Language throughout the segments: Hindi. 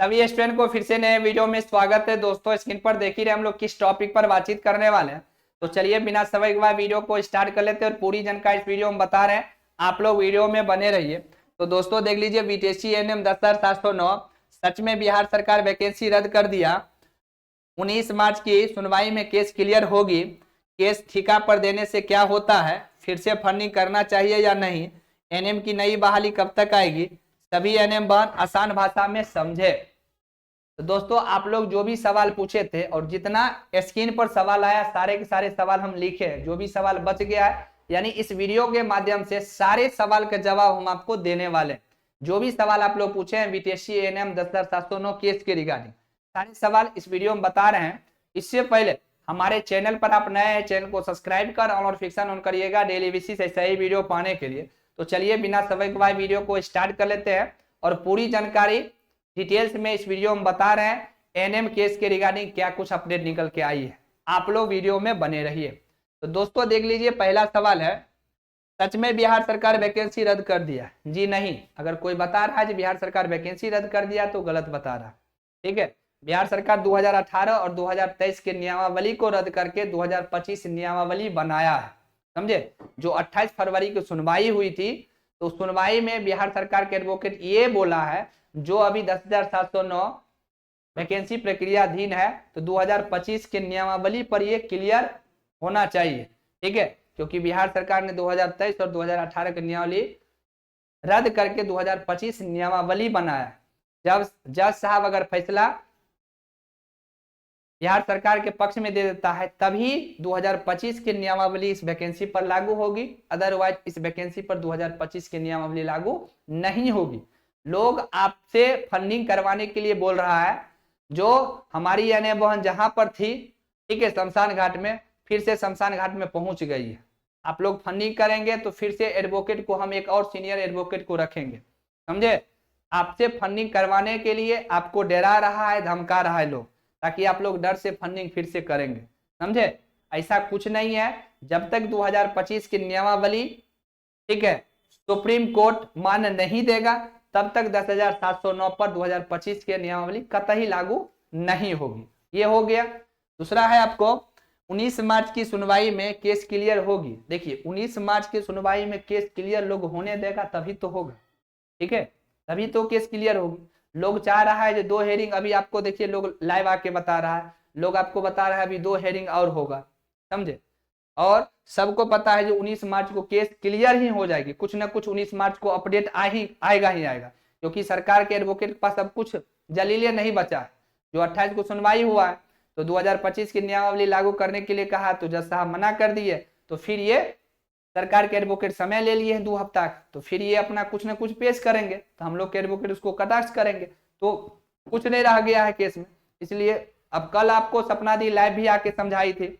सभी स्टूडेंट को फिर से नए वीडियो में स्वागत है। दोस्तों स्क्रीन पर देख ही रहे हम लोग किस टॉपिक पर बातचीत करने वाले हैं। तो चलिए बिना समय के बाद वीडियो को स्टार्ट कर लेते हैं और पूरी जानकारी इस वीडियो में बता रहे हैं। आप लोग वीडियो में बने रहिए। तो दोस्तों देख लीजिए, बीटीएससी एएनएम 10,709 सच में बिहार सरकार वैकेंसी रद्द कर दिया। 19 मार्च की सुनवाई में केस क्लियर होगी। केस ठिका पर देने से क्या होता है, फिर से फंडिंग करना चाहिए या नहीं, एनएम की नई बहाली कब तक आएगी, सभी एनएम बहन आसान भाषा में समझे। तो दोस्तों आप लोग जो भी सवाल पूछे थे और जितना स्क्रीन पर सवाल आया सारे के सारे सवाल हम लिखे हैं। जो भी सवाल बच गया है यानी इस वीडियो के माध्यम से सारे सवाल का जवाब हम आपको देने वाले हैं। जो भी सवाल आप लोग पूछे हैं बीटीएससी एएनएम 10,709 केस के रिगार्डिंग सारे सवाल इस वीडियो में बता रहे हैं। इससे पहले हमारे चैनल पर आप नए हैं, चैनल को सब्सक्राइब कर और नोटिफिकेशन ऑन करिएगा डेली बेसिस ऐसा ही वीडियो पाने के लिए। तो चलिए बिना समय के बाद वीडियो को स्टार्ट कर लेते हैं और पूरी जानकारी डिटेल्स में इस वीडियो में बता रहे हैं। एनएम केस के रिगार्डिंग क्या कुछ अपडेट निकल के आई है, आप लोग वीडियो में बने रहिए। तो दोस्तों देख लीजिए, पहला सवाल है, सच में बिहार सरकार वैकेंसी रद्द कर दिया? जी नहीं। अगर कोई बता रहा है कि बिहार सरकार वैकेंसी रद्द कर दिया तो गलत बता रहा है। ठीक है, बिहार सरकार 2018 और 2023 के नियमावली को रद्द करके 2025 नियमावली बनाया है। समझे? जो 28 फरवरी की सुनवाई हुई थी तो सुनवाई में बिहार सरकार के एडवोकेट ये बोला है, जो अभी 10,709 वैकेंसी प्रक्रियाधीन है तो 2025 के नियमावली पर ये क्लियर होना चाहिए। ठीक है, क्योंकि बिहार सरकार ने 2023 और 2018 की नियमावली रद्द करके 2025 नियमावली बनाया। जब जज साहब अगर फैसला बिहार सरकार के पक्ष में दे देता है तभी 2025 की नियमावली इस वैकेंसी पर लागू होगी, अदरवाइज इस वैकेंसी पर 2025 की नियमावली लागू नहीं होगी। लोग आपसे फंडिंग करवाने के लिए बोल रहा है, जो हमारी एनएम बहन जहां पर थी, ठीक है, शमशान घाट में, फिर से शमशान घाट में पहुंच गई है। आप लोग फंडिंग करेंगे तो फिर से एडवोकेट को हम एक और सीनियर एडवोकेट को रखेंगे। समझे? आपसे फंडिंग करवाने के लिए आपको डरा रहा है, धमका रहा है लोग, ताकि आप लोग डर से फंडिंग फिर से करेंगे। समझे? ऐसा कुछ नहीं है। जब तक 2025 की नियमावली, ठीक है, सुप्रीम कोर्ट मान नहीं देगा तब तक 10,709 पर 2025 की नियमावली कतई लागू नहीं होगी। ये हो गया। दूसरा है आपको, 19 मार्च की सुनवाई में केस क्लियर होगी। देखिए 19 मार्च की सुनवाई में केस क्लियर लोग होने देगा तभी तो होगा। ठीक है, तभी तो केस क्लियर होगी। लोग चाह रहा है जो 2 हेयरिंग, अभी आपको देखिए लोग लाइव आके बता रहा है, लोग आपको बता रहा है अभी 2 हेयरिंग और होगा। समझे? और सबको पता है जो 19 मार्च को केस क्लियर ही हो जाएगी। कुछ ना कुछ 19 मार्च को अपडेट आएगा ही आएगा, क्योंकि सरकार के एडवोकेट के पास अब कुछ जलीले नहीं बचा है। जो 28 को सुनवाई हुआ है तो 2025 की नियमावली लागू करने के लिए कहा तो जज साहब मना कर दिए, तो फिर ये सरकार के एडवोकेट समय ले लिए हैं 2 हफ्ता, तो फिर ये अपना कुछ ना कुछ पेश करेंगे तो हम लोग के एडवोकेट उसको कटाक्ष करेंगे, तो कुछ नहीं रह गया है केस में। इसलिए अब कल आपको सपना दी लाइव भी आके समझाई थी,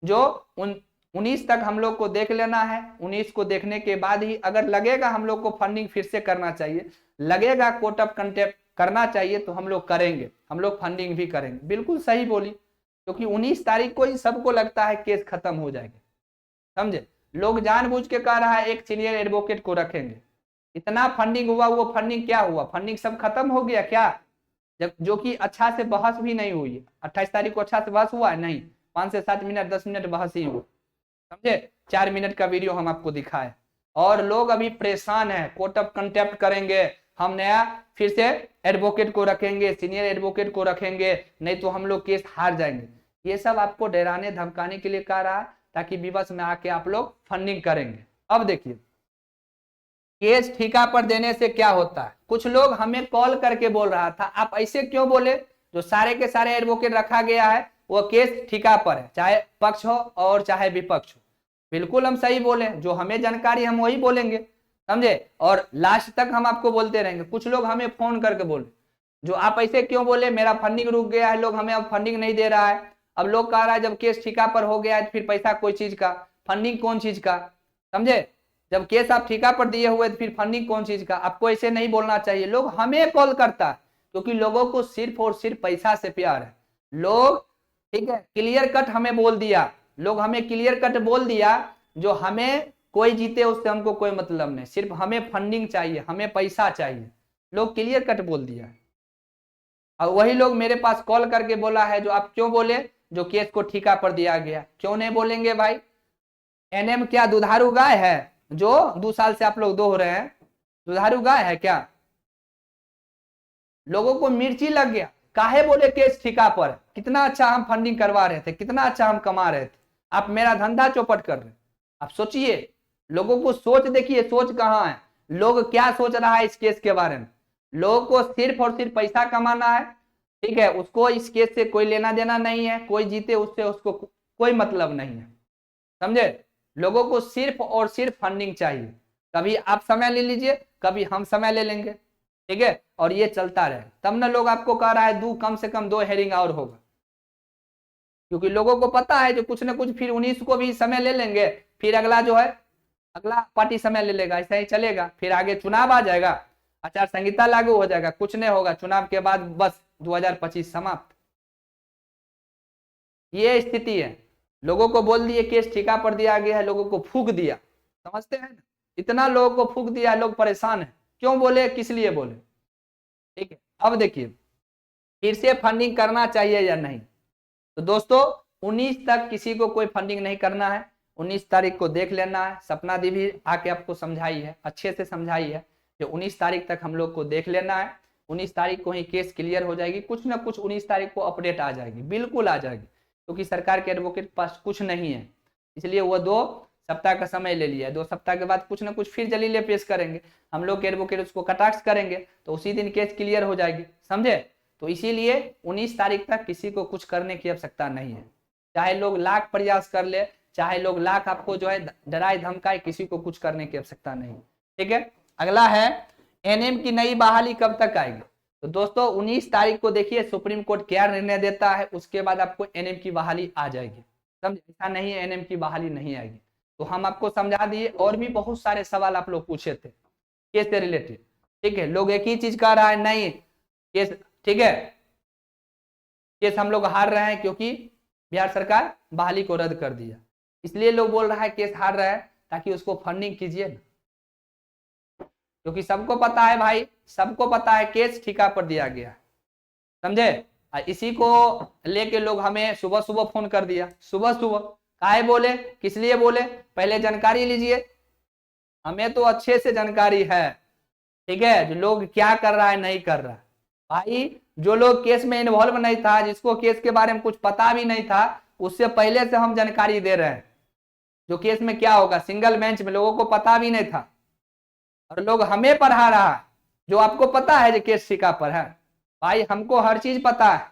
जो 19 तक हम लोग को देख लेना है। 19 को देखने के बाद ही अगर लगेगा हम लोग को फंडिंग फिर से करना चाहिए, लगेगा कोर्ट ऑफ कंटेम्प्ट करना चाहिए तो हम लोग करेंगे, हम लोग फंडिंग भी करेंगे। बिल्कुल सही बोली, क्योंकि 19 तारीख को ही सबको लगता है केस खत्म हो जाएगा। समझे? लोग जानबूझ के कह रहा है एक सीनियर एडवोकेट को रखेंगे। इतना फंडिंग हुआ, वो फंडिंग क्या हुआ? फंडिंग सब खत्म हो गया क्या? जब जो कि अच्छा से बहस भी नहीं हुई है। 28 तारीख को अच्छा से बहस हुआ है नहीं, 5 से 7 मिनट 10 मिनट बहस ही हुआ। समझे? 4 मिनट का वीडियो हम आपको दिखाए और लोग अभी परेशान है, कोर्ट ऑफ कंटेम्प्ट करेंगे, हम नया फिर से एडवोकेट को रखेंगे, सीनियर एडवोकेट को रखेंगे, नहीं तो हम लोग केस हार जाएंगे। ये सब आपको डराने धमकाने के लिए कह रहा है, ताकि विवश में आके आप लोग फंडिंग करेंगे। अब देखिए, केस ठिका पर देने से क्या होता है। कुछ लोग हमें कॉल करके बोल रहा था, आप ऐसे क्यों बोले, जो सारे के सारे एडवोकेट रखा गया है वो केस ठिका पर है, चाहे पक्ष हो और चाहे विपक्ष हो। बिल्कुल हम सही बोले, जो हमें जानकारी हम वही बोलेंगे। समझे? और लास्ट तक हम आपको बोलते रहेंगे। कुछ लोग हमें फोन करके बोले, जो आप ऐसे क्यों बोले, मेरा फंडिंग रुक गया है, लोग हमें अब फंडिंग नहीं दे रहा है। अब लोग कह रहा है जब केस ठिका पर हो गया है तो फिर पैसा कोई चीज का, फंडिंग कौन चीज का। समझे? जब केस आप ठिका पर दिए हुए तो फिर फंडिंग कौन चीज का। आपको ऐसे नहीं बोलना चाहिए। लोग हमें कॉल करता है क्योंकि लोगों को सिर्फ और सिर्फ पैसा से प्यार है। लोग, ठीक है, क्लियर कट हमें बोल दिया, लोग हमें क्लियर कट बोल दिया, जो हमें कोई जीते उससे हमको कोई मतलब नहीं, सिर्फ हमें फंडिंग चाहिए, हमें पैसा चाहिए। लोग क्लियर कट बोल दिया। और वही लोग मेरे पास कॉल करके बोला है, जो आप क्यों बोले जो केस को ठिका पर दिया गया, क्यों नहीं बोलेंगे भाई? एनएम क्या दुधारू गाय है जो 2 साल से आप लोग दोह रहे हैं? दुधारू गाय है क्या? लोगों को मिर्ची लग गया, काहे बोले केस ठिका पर? कितना अच्छा हम फंडिंग करवा रहे थे, कितना अच्छा हम कमा रहे थे, आप मेरा धंधा चौपट कर रहे। आप सोचिए, लोगों को सोच देखिए, सोच कहाँ है, लोग क्या सोच रहा है इस केस के बारे में। लोगों को सिर्फ और सिर्फ पैसा कमाना है, ठीक है, उसको इस केस से कोई लेना देना नहीं है, कोई जीते उससे उसको कोई मतलब नहीं है, समझे? लोगों को सिर्फ और सिर्फ फंडिंग चाहिए। कभी आप समय ले लीजिए, कभी हम समय ले लेंगे, ठीक है, और ये चलता रहे, तब ना लोग आपको कह रहा है कम से कम 2 हेयरिंग और होगा, क्योंकि लोगों को पता है जो कुछ ना कुछ फिर 19 को भी समय ले लेंगे, फिर अगला जो है अगला पार्टी समय ले लेगा, ऐसा ही चलेगा, फिर आगे चुनाव आ जाएगा, आचार संहिता लागू हो जाएगा, कुछ नहीं होगा, चुनाव के बाद बस 2025 समाप्त। ये स्थिति है। लोगों को बोल दिए केस ठिका पर दिया गया है, लोगों को फूक दिया, समझते हैं ना? इतना लोगों को फूक दिया, लोग परेशान है, क्यों बोले, किस लिए बोले, ठीक है। अब देखिए फिर से फंडिंग करना चाहिए या नहीं, तो दोस्तों 19 तक किसी को कोई फंडिंग नहीं करना है, 19 तारीख को देख लेना है। सपना दी भी आके आपको समझाई है, अच्छे से समझाई है कि 19 तारीख तक हम लोग को देख लेना है, 19 तारीख को ही केस क्लियर हो जाएगी, कुछ ना कुछ 19 तारीख को अपडेट आ जाएगी, बिल्कुल आ जाएगी, क्योंकि सरकार के एडवोकेट के पास कुछ नहीं है, इसलिए वो 2 सप्ताह का समय ले लिया है। 2 सप्ताह के बाद कुछ ना कुछ फिर दलीलें पेश करेंगे, हम लोग के एडवोकेट उसको कटाक्ष करेंगे, तो उसी दिन केस क्लियर हो जाएगी, समझे? तो इसीलिए 19 तारीख तक किसी को कुछ करने की आवश्यकता नहीं है, चाहे लोग लाख प्रयास कर ले, चाहे लोग लाख आपको जो है डराए धमकाए, किसी को कुछ करने की आवश्यकता नहीं, ठीक है। अगला है एनएम की नई बहाली कब तक आएगी, तो दोस्तों 19 तारीख को देखिए सुप्रीम कोर्ट क्या निर्णय देता है, उसके बाद आपको एनएम की बहाली आ जाएगी, समझे? ऐसा नहीं है एनएम की बहाली नहीं आएगी, तो हम आपको समझा दिए। और भी बहुत सारे सवाल आप लोग पूछे थे केस से रिलेटेड, ठीक है, लोग एक ही चीज कह रहा है, नहीं केस, ठीक है, केस हम लोग हार रहे हैं क्योंकि बिहार सरकार बहाली को रद्द कर दिया, इसलिए लोग बोल रहा है केस हार रहा है, ताकि उसको फंडिंग कीजिए ना, क्योंकि सबको पता है भाई, सबको पता है केस ठिका पर दिया गया, समझे? इसी को लेके लोग हमें सुबह सुबह फोन कर दिया, सुबह सुबह काहे बोले, किस लिए बोले, पहले जानकारी लीजिए, हमें तो अच्छे से जानकारी है, ठीक है, जो लोग क्या कर रहा है नहीं कर रहा है। भाई जो लोग केस में इन्वॉल्व नहीं था, जिसको केस के बारे में कुछ पता भी नहीं था, उससे पहले से हम जानकारी दे रहे हैं जो केस में क्या होगा, सिंगल बेंच में लोगों को पता भी नहीं था, और लोग हमें पढ़ा रहा है, जो आपको पता है जो केस ठिका पर है। भाई हमको हर चीज पता है,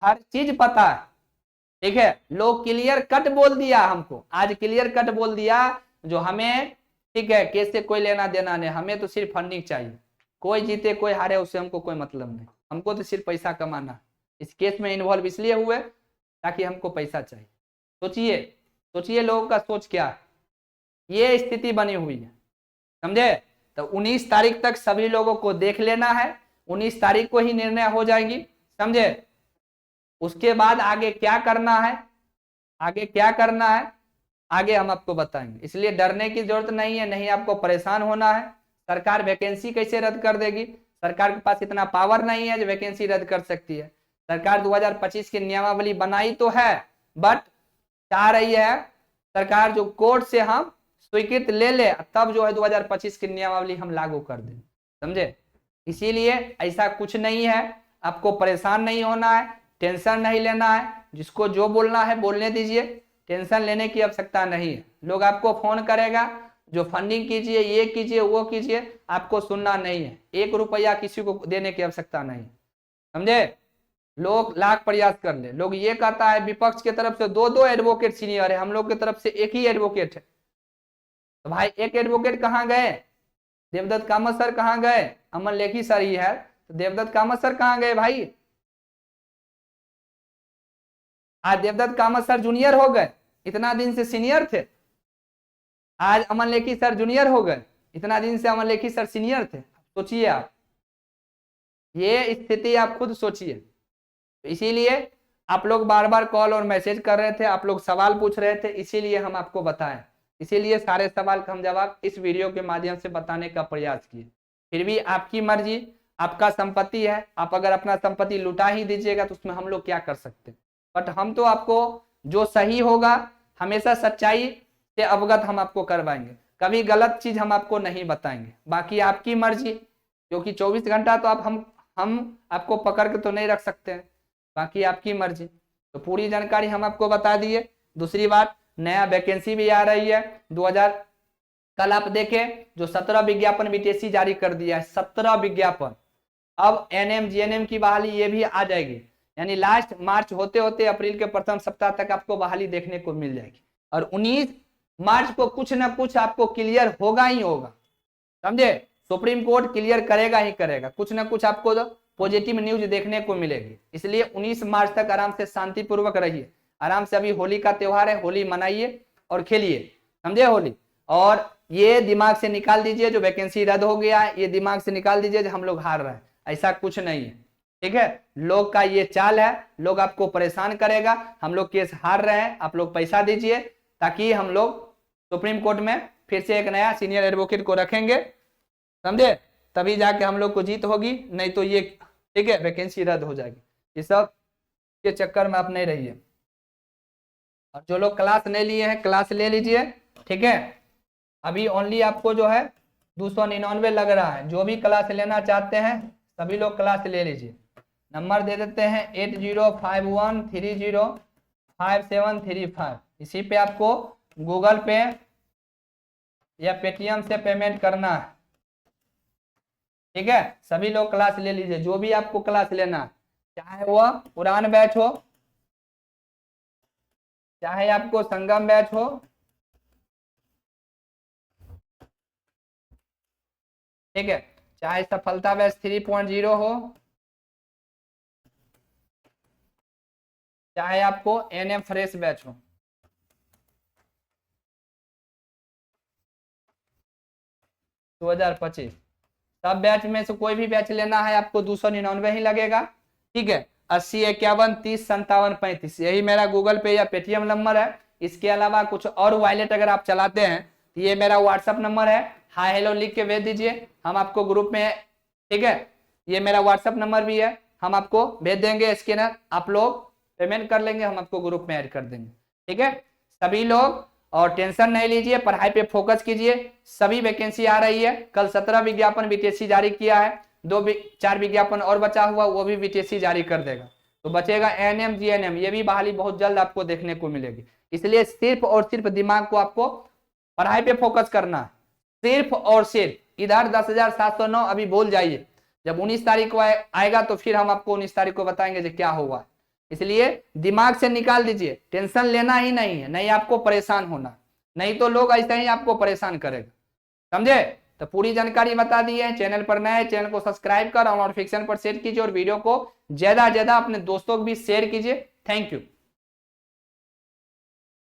हर चीज पता है, ठीक है, लोग क्लियर कट बोल दिया हमको, आज क्लियर कट बोल दिया जो हमें, ठीक है, केस से कोई लेना देना नहीं, हमें तो सिर्फ फंडिंग चाहिए, कोई जीते कोई हारे उससे हमको कोई मतलब नहीं, हमको तो सिर्फ पैसा कमाना। इस केस में इन्वॉल्व इसलिए हुए ताकि हमको पैसा चाहिए। सोचिए, सोचिए लोगों का सोच क्या है, ये स्थिति बनी हुई है, समझे? तो 19 तारीख तक सभी लोगों को देख लेना है, 19 तारीख को ही निर्णय हो जाएगी, समझे? उसके बाद आगे क्या करना है, आगे क्या करना है, आगे हम आपको बताएंगे, इसलिए डरने की जरूरत नहीं है, नहीं आपको परेशान होना है। सरकार वैकेंसी कैसे रद्द कर देगी, सरकार के पास इतना पावर नहीं है जो वैकेंसी रद्द कर सकती है। सरकार 2025 की नियमावली बनाई तो है, बट चाह रही है सरकार जो कोर्ट से हम स्वीकृत ले ले, तब जो है 2025 की नियमावली हम लागू कर दें, समझे? इसीलिए ऐसा कुछ नहीं है, आपको परेशान नहीं होना है, टेंशन नहीं लेना है, जिसको जो बोलना है बोलने दीजिए, टेंशन लेने की आवश्यकता नहीं है। लोग आपको फोन करेगा जो फंडिंग कीजिए, ये कीजिए, वो कीजिए, आपको सुनना नहीं है, 1 रुपया किसी को देने की आवश्यकता नहीं, समझे? लोग लाख प्रयास कर ले, लोग ये कहता है विपक्ष की तरफ से 2 एडवोकेट सीनियर है, हम लोग की तरफ से एक ही एडवोकेट है, तो भाई एक एडवोकेट कहाँ गए, देवदत्त कामत सर कहाँ गए, अमन लेखी सर ही है, तो देवदत्त कामत सर कहाँ गए भाई? आज देवदत्त कामत सर जूनियर हो गए, इतना दिन से सीनियर थे, आज अमन लेखी सर जूनियर हो गए, इतना दिन से अमन लेखी सर सीनियर थे। सोचिए आप, ये स्थिति आप खुद सोचिए। तो इसीलिए आप लोग बार बार कॉल और मैसेज कर रहे थे, आप लोग सवाल पूछ रहे थे, इसीलिए हम आपको बताएं, इसीलिए सारे सवाल का हम जवाब इस वीडियो के माध्यम से बताने का प्रयास किए। फिर भी आपकी मर्जी, आपका संपत्ति है, आप अगर अपना संपत्ति लुटा ही दीजिएगा तो उसमें हम लोग क्या कर सकते हैं। बट हम तो आपको जो सही होगा हमेशा सच्चाई से अवगत हम आपको करवाएंगे, कभी गलत चीज हम आपको नहीं बताएंगे। बाकी आपकी मर्जी, क्योंकि 24 घंटा तो आप हम आपको पकड़ के तो नहीं रख सकते हैं, बाकी आपकी मर्जी। तो पूरी जानकारी हम आपको बता दिए। दूसरी बात, नया वैकेंसी भी आ रही है 2000, कल आप देखें जो 17 विज्ञापन बीटीएससी जारी कर दिया है, 17 विज्ञापन। अब एनएम जीएनएम की बहाली ये भी आ जाएगी, यानी लास्ट मार्च होते होते अप्रैल के प्रथम सप्ताह तक आपको बहाली देखने को मिल जाएगी। और 19 मार्च को कुछ ना कुछ आपको क्लियर होगा ही होगा, समझे। सुप्रीम कोर्ट क्लियर करेगा ही करेगा, कुछ ना कुछ आपको पॉजिटिव न्यूज देखने को मिलेगी। इसलिए 19 मार्च तक आराम से शांतिपूर्वक रहिए, आराम से। अभी होली का त्योहार है, होली मनाइए और खेलिए, समझे होली। और ये दिमाग से निकाल दीजिए जो वैकेंसी रद्द हो गया है, ये दिमाग से निकाल दीजिए जो हम लोग हार रहे हैं, ऐसा कुछ नहीं है, ठीक है। लोग का ये चाल है, लोग आपको परेशान करेगा। हम लोग केस हार रहे हैं, आप लोग पैसा दीजिए ताकि हम लोग सुप्रीम कोर्ट में फिर से एक नया सीनियर एडवोकेट को रखेंगे, समझे, तभी जाके हम लोग को जीत होगी। नहीं तो ये, ठीक है, वैकेंसी रद्द हो जाएगी। ये सब के चक्कर में आप नहीं रहिए। और जो लोग क्लास नहीं लिए हैं क्लास ले लीजिए, ठीक है। अभी ओनली आपको जो है 299 लग रहा है। जो भी क्लास लेना चाहते हैं सभी लोग क्लास ले लीजिए। नंबर दे देते हैं 8051305735। इसी पे आपको गूगल पे या पेटीएम से पेमेंट करना है, ठीक है। सभी लोग क्लास ले लीजिए, जो भी आपको क्लास लेना है, चाहे वह उड़ान बैच हो, चाहे आपको संगम बैच हो, ठीक है, चाहे सफलता बैच 3.0 हो, चाहे आपको एनएम फ्रेश बैच हो। दो 2025 सब बैच में से कोई भी बैच लेना है आपको 299 ही लगेगा, ठीक है। 8051305735 यही मेरा गूगल पे या पेटीएम नंबर है। इसके अलावा कुछ और वॉलेट अगर आप चलाते हैं तो ये मेरा व्हाट्सअप नंबर है, हाय हेलो लिख के भेज दीजिए, हम आपको ग्रुप में, ठीक है। ये मेरा व्हाट्सअप नंबर भी है, हम आपको भेज देंगे स्कैनर, आप लोग पेमेंट कर लेंगे, हम आपको ग्रुप में ऐड कर देंगे, ठीक है। सभी लोग और टेंशन नहीं लीजिए, पढ़ाई पे फोकस कीजिए। सभी वैकेंसी आ रही है। कल 17 विज्ञापन बीटीएससी जारी किया है, 4 विज्ञापन और बचा हुआ, वो भी बीटीएससी जारी कर देगा। तो बचेगा एएनएम जीएनएम, ये भी बहाली बहुत जल्द आपको देखने को मिलेगी। इसलिए सिर्फ और सिर्फ दिमाग को आपको पढ़ाई पे फोकस करना है, सिर्फ और सिर्फ। इधर 10,709 अभी बोल जाइए, जब 19 तारीख को आएगा तो फिर हम आपको 19 तारीख को बताएंगे जो क्या हुआ। इसलिए दिमाग से निकाल दीजिए, टेंशन लेना ही नहीं है, नहीं आपको परेशान होना, नहीं तो लोग ऐसे ही आपको परेशान करेगा, समझे। तो पूरी जानकारी बता दी है। चैनल पर नए, चैनल को सब्सक्राइब कर और नोटिफिकेशन पर सेट कीजिए और वीडियो को ज्यादा ज्यादा अपने दोस्तों को भी शेयर कीजिए। Thank you.